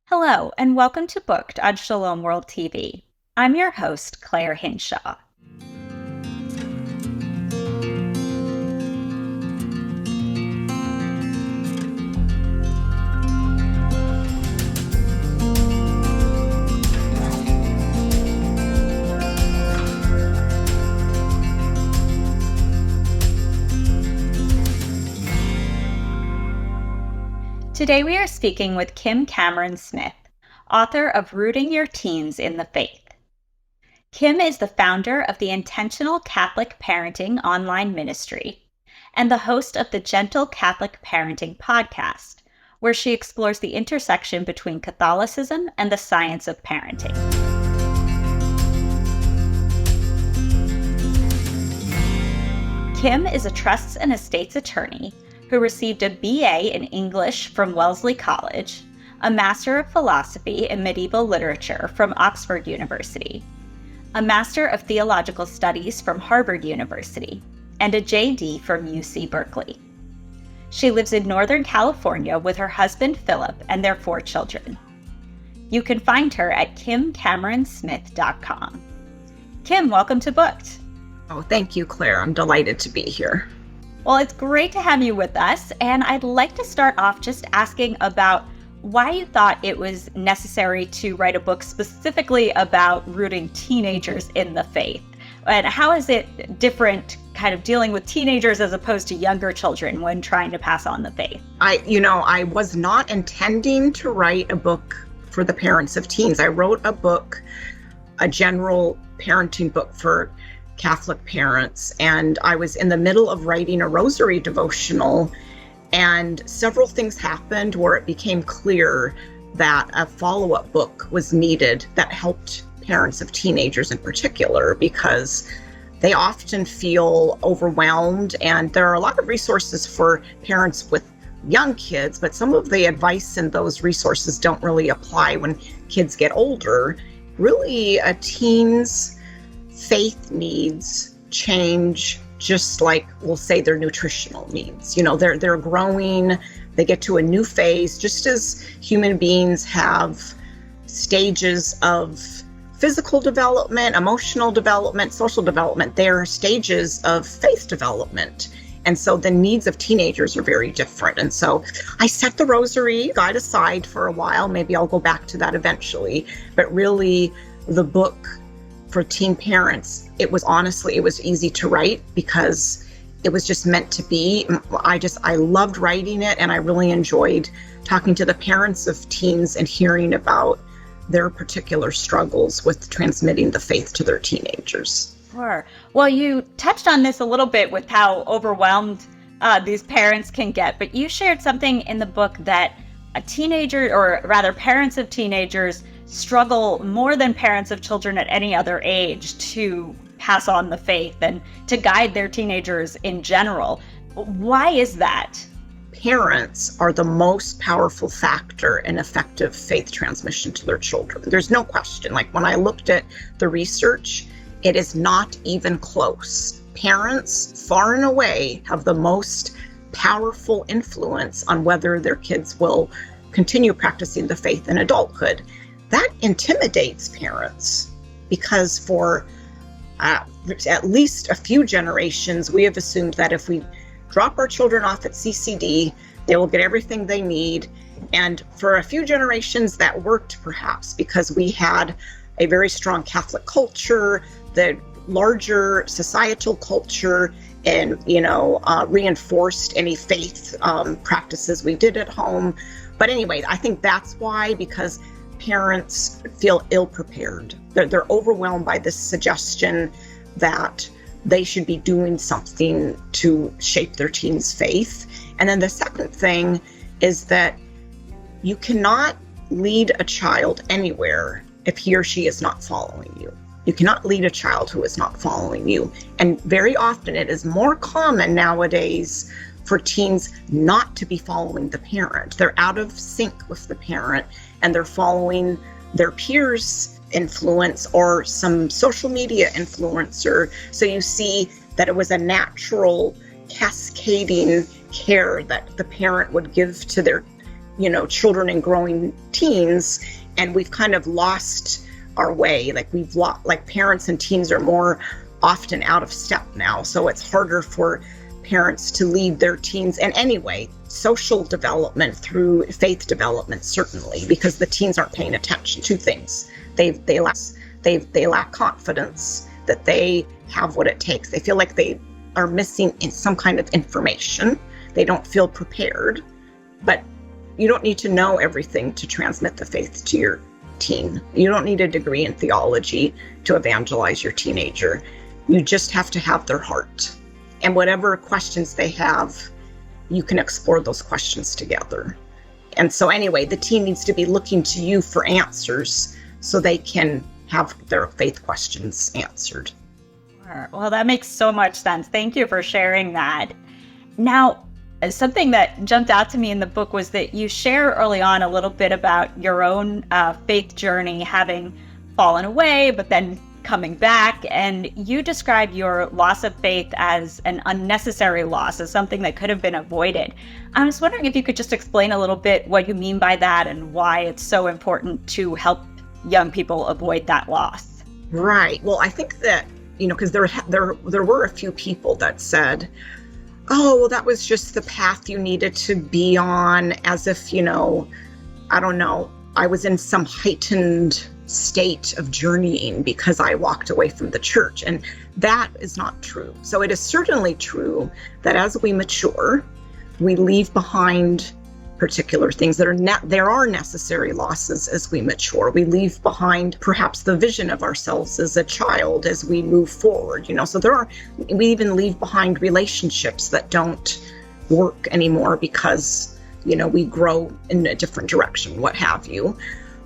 Hello, and welcome to Booked on Shalom World TV. I'm your host, Claire Hinshaw. Today we are speaking with Kim Cameron-Smith, author of Rooting Your Teens in the Faith. Kim is the founder of the Intentional Catholic Parenting online ministry and the host of the Gentle Catholic Parenting podcast, where she explores the intersection between Catholicism and the science of parenting. Kim is a trusts and estates attorney who received a BA in English from Wellesley College, a Master of Philosophy in Medieval Literature from Oxford University, a Master of Theological Studies from Harvard University, and a JD from UC Berkeley. She lives in Northern California with her husband Philip and their 4 children. You can find her at kimcameronsmith.com. Kim, welcome to Booked. Oh, thank you, Claire. I'm delighted to be here. Well, it's great to have you with us, and I'd like to start off just asking about why you thought it was necessary to write a book specifically about rooting teenagers in the faith. And how is it different kind of dealing with teenagers as opposed to younger children when trying to pass on the faith? I was not intending to write a book for the parents of teens. I wrote a book, a general parenting book for Catholic parents, and I was in the middle of writing a rosary devotional, and several things happened where it became clear that a follow-up book was needed that helped parents of teenagers in particular, because they often feel overwhelmed, and there are a lot of resources for parents with young kids, but some of the advice in those resources don't really apply when kids get older. Really, a teen's faith needs change, just like we'll say their nutritional needs. They're growing, they get to a new phase, just as human beings have stages of physical development, emotional development, social development. There are stages of faith development. And so the needs of teenagers are very different. And so I set the rosary guide aside for a while. Maybe I'll go back to that eventually. But really, the book for teen parents, it was easy to write because it was just meant to be. I loved writing it, and I really enjoyed talking to the parents of teens and hearing about their particular struggles with transmitting the faith to their teenagers. Sure. Well, you touched on this a little bit with how overwhelmed these parents can get, but you shared something in the book that a teenager, or rather parents of teenagers, struggle more than parents of children at any other age to pass on the faith and to guide their teenagers in general. Why is that? Parents are the most powerful factor in effective faith transmission to their children. There's no question. Like when I looked at the research, it is not even close. Parents, far and away, have the most powerful influence on whether their kids will continue practicing the faith in adulthood. That intimidates parents because for at least a few generations, we have assumed that if we drop our children off at CCD, they will get everything they need. And for a few generations, that worked perhaps because we had a very strong Catholic culture, the larger societal culture, and reinforced any faith practices we did at home. But anyway, I think that's why, because parents feel ill-prepared. They're overwhelmed by this suggestion that they should be doing something to shape their teens' faith. And then the second thing is that you cannot lead a child anywhere if he or she is not following you. You cannot lead a child who is not following you. And very often it is more common nowadays for teens not to be following the parent. They're out of sync with the parent, and they're following their peers' influence or some social media influencer. So you see that it was a natural cascading care that the parent would give to their children and growing teens, and we've kind of lost our way. Like parents and teens are more often out of step now. So it's harder for parents to lead their teens. And anyway, social development through faith development, certainly, because the teens aren't paying attention to things. They lack confidence that they have what it takes. They feel like they are missing some kind of information. They don't feel prepared. But you don't need to know everything to transmit the faith to your teen. You don't need a degree in theology to evangelize your teenager. You just have to have their heart. And whatever questions they have, you can explore those questions together. And so anyway, the teen needs to be looking to you for answers so they can have their faith questions answered. Well, that makes so much sense. Thank you for sharing that. Now, something that jumped out to me in the book was that you share early on a little bit about your own faith journey, having fallen away, but then coming back. And you describe your loss of faith as an unnecessary loss, as something that could have been avoided. I was wondering if you could just explain a little bit what you mean by that and why it's so important to help young people avoid that loss. Right. Well, I think that, because there were a few people that said, oh, well, that was just the path you needed to be on, as if, I don't know, I was in some heightened state of journeying because I walked away from the church. And that is not true. So it is certainly true that as we mature, we leave behind particular things that there are necessary losses as we mature. We leave behind perhaps the vision of ourselves as a child as we move forward, so we even leave behind relationships that don't work anymore because, we grow in a different direction, what have you.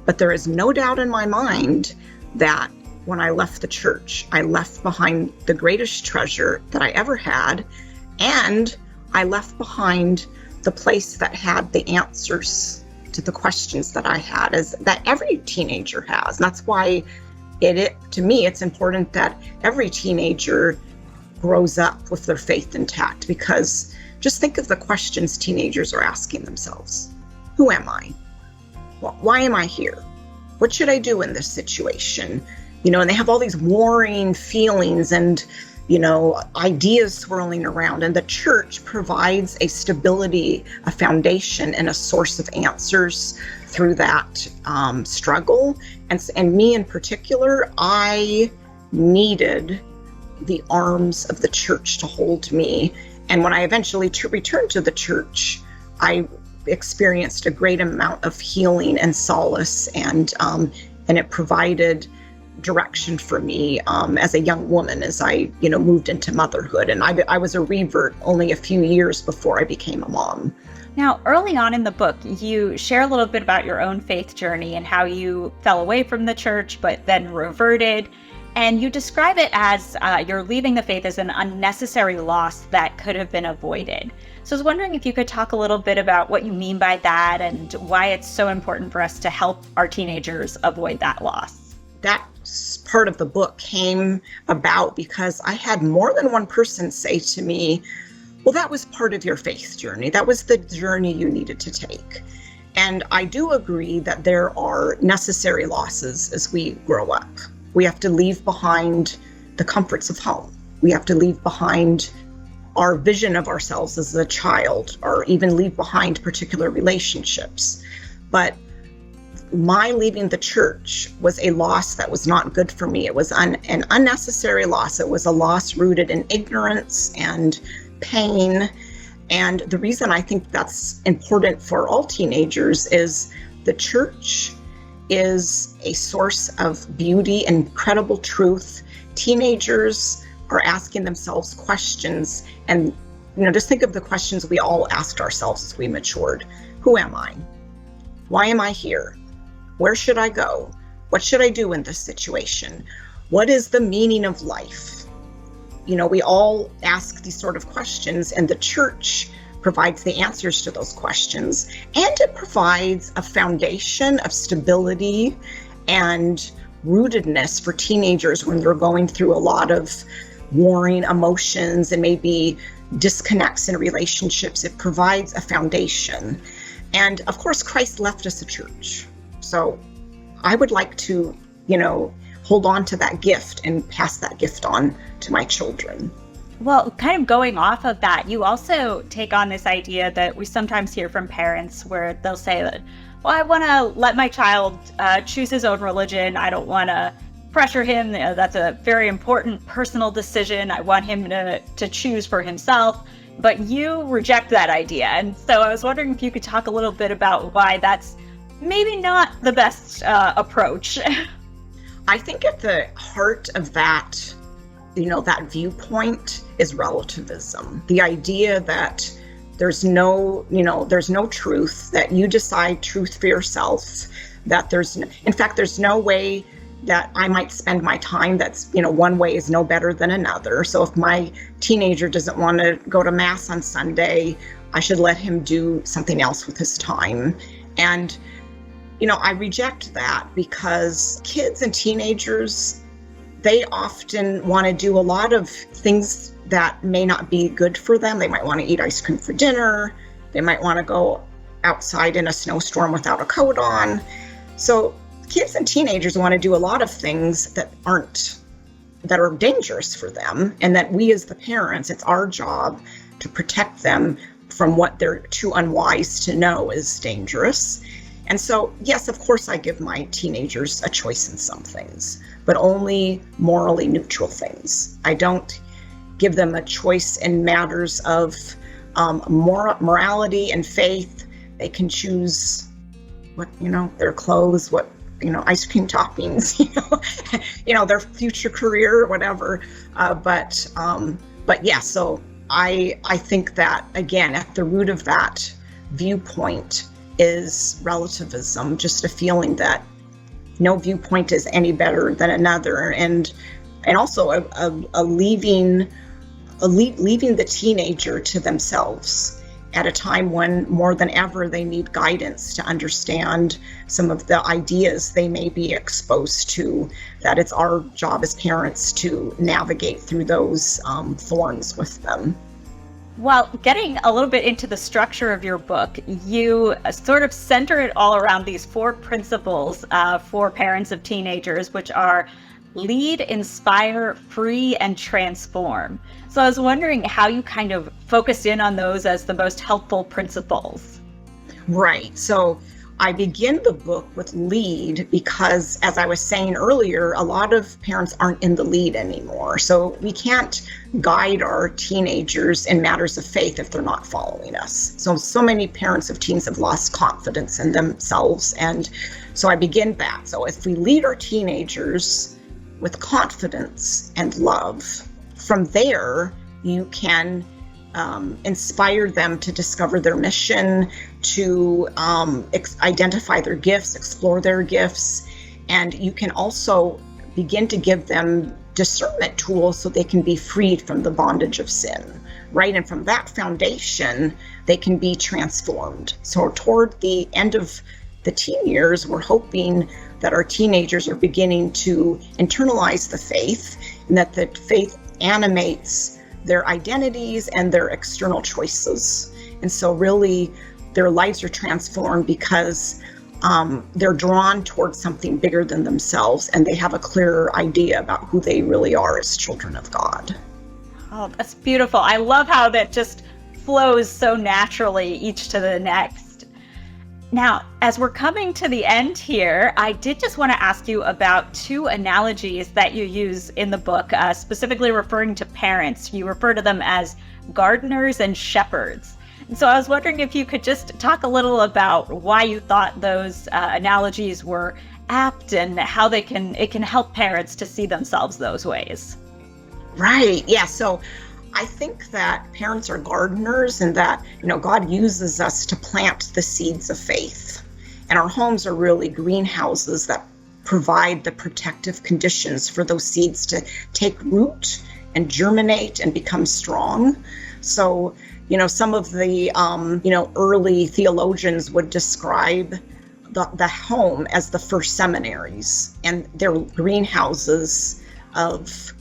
But there is no doubt in my mind that when I left the church, I left behind the greatest treasure that I ever had, and I left behind the place that had the answers to the questions that I had, is that every teenager has. And that's why to me, it's important that every teenager grows up with their faith intact, because just think of the questions teenagers are asking themselves. Who am I? Why am I here? What should I do in this situation? And they have all these warring feelings and ideas swirling around, and the church provides a stability, a foundation, and a source of answers through that struggle. And me in particular, I needed the arms of the church to hold me. And when I eventually returned to the church, I experienced a great amount of healing and solace, and it provided direction for me as a young woman as I moved into motherhood. And I was a revert only a few years before I became a mom. Now, early on in the book, you share a little bit about your own faith journey and how you fell away from the church but then reverted. And you describe it as you're leaving the faith as an unnecessary loss that could have been avoided. So I was wondering if you could talk a little bit about what you mean by that and why it's so important for us to help our teenagers avoid that loss. That part of the book came about because I had more than one person say to me, well, that was part of your faith journey. That was the journey you needed to take. And I do agree that there are necessary losses as we grow up. We have to leave behind the comforts of home. We have to leave behind our vision of ourselves as a child, or even leave behind particular relationships. But my leaving the church was a loss that was not good for me. It was an unnecessary loss. It was a loss rooted in ignorance and pain. And the reason I think that's important for all teenagers is the church is a source of beauty and incredible truth. Teenagers are asking themselves questions, and just think of the questions we all asked ourselves as we matured. Who am I? Why am I here? Where should I go? What should I do in this situation? What is the meaning of life? We all ask these sort of questions, and the church provides the answers to those questions. And it provides a foundation of stability and rootedness for teenagers when they're going through a lot of warring emotions and maybe disconnects in relationships. It provides a foundation. And of course, Christ left us a church. So I would like to, hold on to that gift and pass that gift on to my children. Well, kind of going off of that, you also take on this idea that we sometimes hear from parents where they'll say that, well, I want to let my child choose his own religion. I don't want to pressure him. That's a very important personal decision. I want him to choose for himself. But you reject that idea. And so I was wondering if you could talk a little bit about why that's maybe not the best approach. I think at the heart of that, that viewpoint is relativism. The idea that there's no truth, that you decide truth for yourself, that there's no way that I might spend my time that's, one way is no better than another. So if my teenager doesn't want to go to Mass on Sunday, I should let him do something else with his time. And, I reject that because kids and teenagers, they often want to do a lot of things that may not be good for them. They might want to eat ice cream for dinner. They might want to go outside in a snowstorm without a coat on. So kids and teenagers want to do a lot of things that are dangerous for them, and that we as the parents, it's our job to protect them from what they're too unwise to know is dangerous. And so, yes, of course, I give my teenagers a choice in some things, but only morally neutral things. I don't give them a choice in matters of morality and faith. They can choose what, their clothes, what, ice cream toppings, their future career or whatever. But yeah, so I think that, again, at the root of that viewpoint is relativism, just a feeling that no viewpoint is any better than another, and also a leaving the teenager to themselves at a time when more than ever they need guidance to understand some of the ideas they may be exposed to, that it's our job as parents to navigate through those thorns with them. Well, getting a little bit into the structure of your book, you sort of center it all around these 4 principles for parents of teenagers, which are lead, inspire, free, and transform. So I was wondering how you kind of focused in on those as the most helpful principles. Right. So I begin the book with lead because, as I was saying earlier, a lot of parents aren't in the lead anymore. So we can't guide our teenagers in matters of faith if they're not following us. So many parents of teens have lost confidence in themselves. And so I begin that. So if we lead our teenagers with confidence and love, from there, you can inspire them to discover their mission, to identify their gifts, explore their gifts, and you can also begin to give them discernment tools so they can be freed from the bondage of sin, right? And from that foundation, they can be transformed. So toward the end of the teen years, we're hoping that our teenagers are beginning to internalize the faith, and that the faith animates their identities and their external choices. And so really their lives are transformed because they're drawn towards something bigger than themselves, and they have a clearer idea about who they really are as children of God. Oh, that's beautiful. I love how that just flows so naturally, each to the next. Now, as we're coming to the end here, I did just want to ask you about 2 analogies that you use in the book, specifically referring to parents. You refer to them as gardeners and shepherds. And so I was wondering if you could just talk a little about why you thought those analogies were apt and how it can help parents to see themselves those ways. Right. Yeah. So I think that parents are gardeners, and that, God uses us to plant the seeds of faith. And our homes are really greenhouses that provide the protective conditions for those seeds to take root and germinate and become strong. So, some of the, early theologians would describe the home as the first seminaries, and they're greenhouses of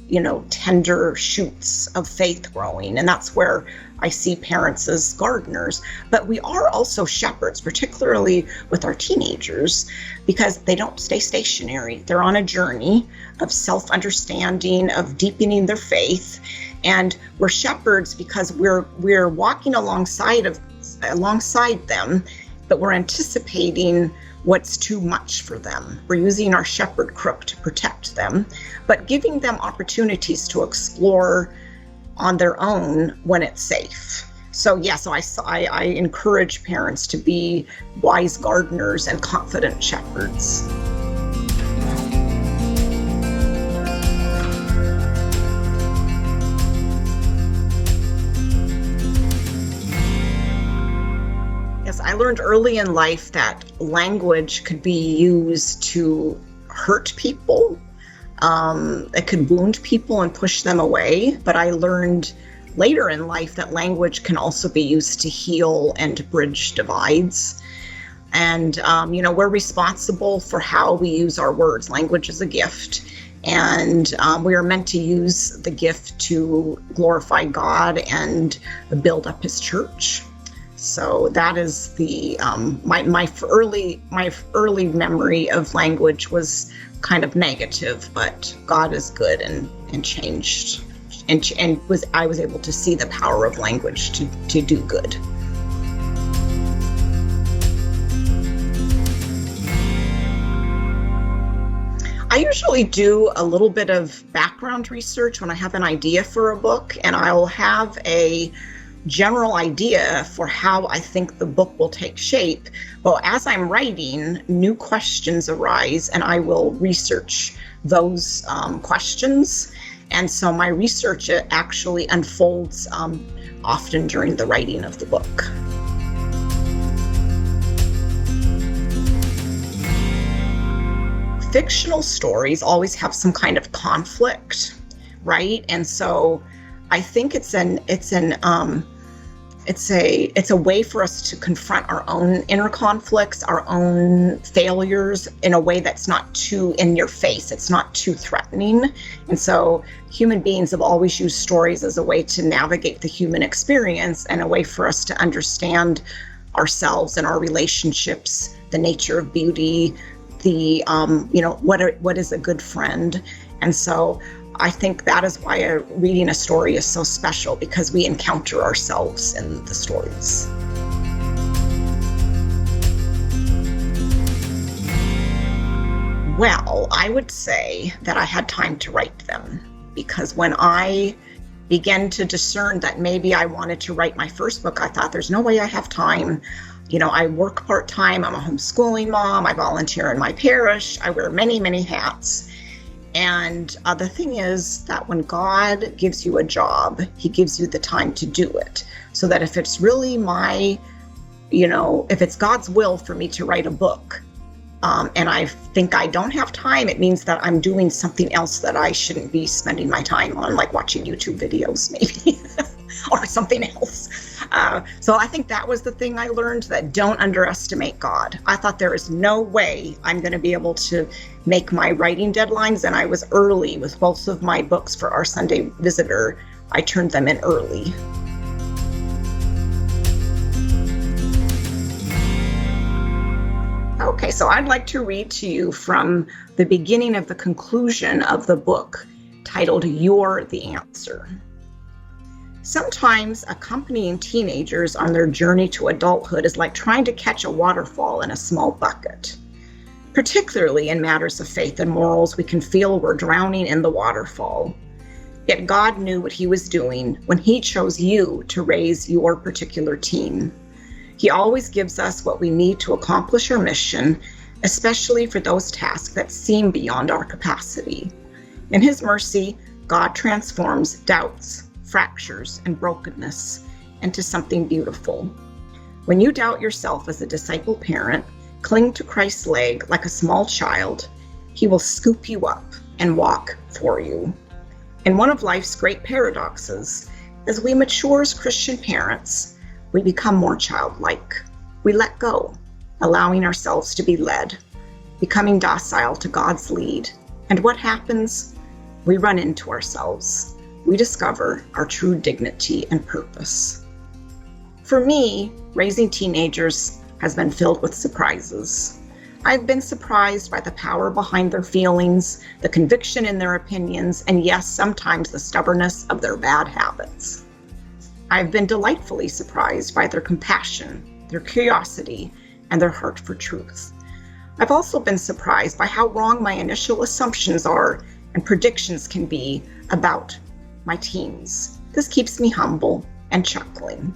tender shoots of faith growing. And that's where I see parents as gardeners. But we are also shepherds, particularly with our teenagers, because they don't stay stationary. They're on a journey of self-understanding, of deepening their faith. And we're shepherds because we're walking alongside them, but we're anticipating what's too much for them. We're using our shepherd crook to protect them, but giving them opportunities to explore on their own when it's safe. So I encourage parents to be wise gardeners and confident shepherds. I learned early in life that language could be used to hurt people. It could wound people and push them away. But I learned later in life that language can also be used to heal and bridge divides. And, we're responsible for how we use our words. Language is a gift. And we are meant to use the gift to glorify God and build up His church. So that is the my early memory of language was kind of negative, but God is good and changed, I was able to see the power of language to do good. I usually do a little bit of background research when I have an idea for a book, and I'll have a general idea for how I think the book will take shape. But as I'm writing, new questions arise, and I will research those questions. And so my research actually unfolds often during the writing of the book. Fictional stories always have some kind of conflict, right? And so I think it's a way for us to confront our own inner conflicts, our own failures in a way that's not too in your face. It's not too threatening. And so human beings have always used stories as a way to navigate the human experience and a way for us to understand ourselves and our relationships, the nature of beauty, what is a good friend. And so I think that is why reading a story is so special, because we encounter ourselves in the stories. Well, I would say that I had time to write them, because when I began to discern that maybe I wanted to write my first book, I thought there's no way I have time. I work part-time. I'm a homeschooling mom. I volunteer in my parish. I wear many, many hats. And the thing is that when God gives you a job, He gives you the time to do it. So that if it's really if it's God's will for me to write a book, and I think I don't have time, it means that I'm doing something else that I shouldn't be spending my time on, like watching YouTube videos maybe, or something else. So I think that was the thing I learned, that don't underestimate God. I thought there is no way I'm going to be able to make my writing deadlines, and I was early with both of my books for our Sunday Visitor. I turned them in early. Okay, so I'd like to read to you from the beginning of the conclusion of the book, titled You're the Answer. Sometimes accompanying teenagers on their journey to adulthood is like trying to catch a waterfall in a small bucket. Particularly in matters of faith and morals, we can feel we're drowning in the waterfall. Yet God knew what He was doing when He chose you to raise your particular teen. He always gives us what we need to accomplish our mission, especially for those tasks that seem beyond our capacity. In His mercy, God transforms doubts, fractures, and brokenness into something beautiful. When you doubt yourself as a disciple parent, cling to Christ's leg like a small child. He will scoop you up and walk for you. And one of life's great paradoxes, as we mature as Christian parents, we become more childlike. We let go, allowing ourselves to be led, becoming docile to God's lead. And what happens? we run into ourselves. We discover our true dignity and purpose. For me, raising teenagers has been filled with surprises. I've been surprised by the power behind their feelings, the conviction in their opinions, and yes, sometimes the stubbornness of their bad habits. I've been delightfully surprised by their compassion, their curiosity, and their heart for truth. I've also been surprised by how wrong my initial assumptions are and predictions can be about my teens. This keeps me humble and chuckling.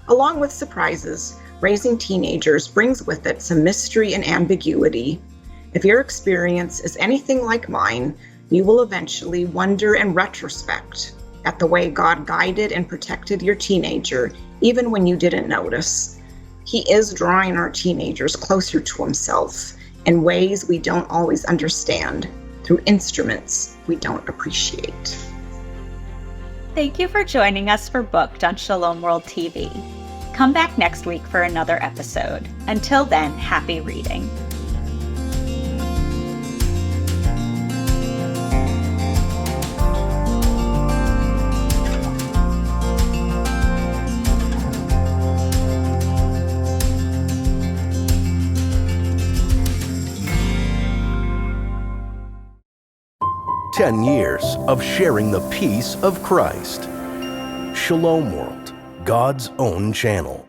Along with surprises, raising teenagers brings with it some mystery and ambiguity. If your experience is anything like mine, you will eventually wonder in retrospect at the way God guided and protected your teenager, even when you didn't notice. He is drawing our teenagers closer to himself in ways we don't always understand, through instruments we don't appreciate. Thank you for joining us for Booked on Shalom World TV. Come back next week for another episode. Until then, happy reading. "10 years of sharing the peace of Christ." Shalom World, God's own channel.